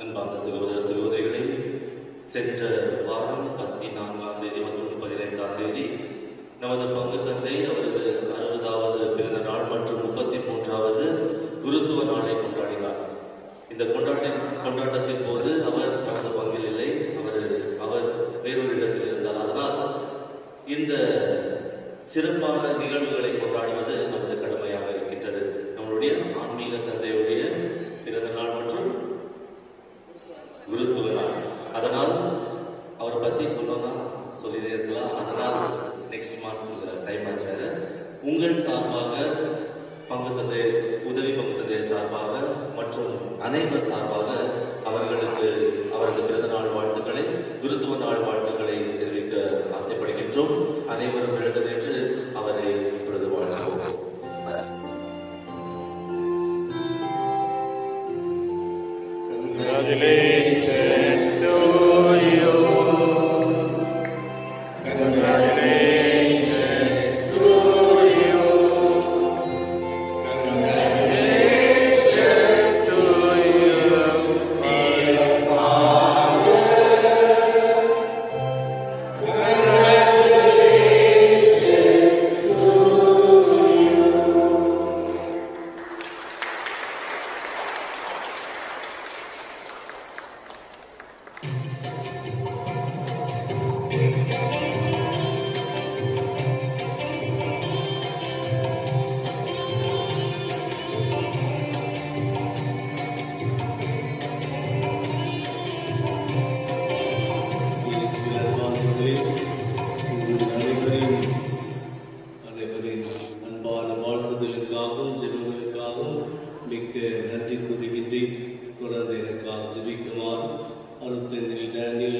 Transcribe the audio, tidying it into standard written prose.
அன்பார்ந்த சகோதர சகோதரிகளே, சென்ற வாரம் 14ஆம் தேதி மற்றும் 15ஆம் தேதி நமது பங்கு தந்தை அவரது 60வது பிறந்த நாள் மற்றும் 33வது குருத்துவ நாளை கொண்டாடினார். இந்த கொண்டாட்டத்தின் போது அவர் நமது பங்கில் இல்லை, அவர் வேறொரு இடத்தில் இருந்தார். அதனால் இந்த சிறப்பான நிகழ்வுகளை கொண்டாடுவது நமது கடமையாக இருக்கின்றது. நம்மளுடைய ஆன்மீக தந்தையுடைய பிறந்த நாள் மற்றும் குருத்துவ நாள். அதனால் அவரை பத்தி சொல்லணும்னா சொல்லிட்டே இருக்கலாம். அதனால் நெக்ஸ்ட் மாசம் டைம் ஆச்சு. வேற உங்கள் சார்பாக பங்கு தந்தை, உதவி பங்கு தந்தை சார்பாக மற்றும் அனைவர் சார்பாக அவரது பிறந்த நாள் வாழ்த்துக்களை, குருத்துவ நாள் வாழ்த்துக்களை தெரிவிக்க ஆசைப்படுகின்றோம். அனைவரும் எழுத நின்று அவரை இப்பொழுது வாழ்த்துவோம். Congratulations to you. Congratulations to you. Congratulations to you, dear Father. Congratulations to you. அனைவரின் அன்பான வாழ்த்துதலுக்காகவும் ஜெபங்களுக்காகவும் மிக்க நன்றி கூறுகின்றேன். தொடர்ந்து எனக்காக ஜெபிக்குமாறு அருத்தந்தில் டேனியல்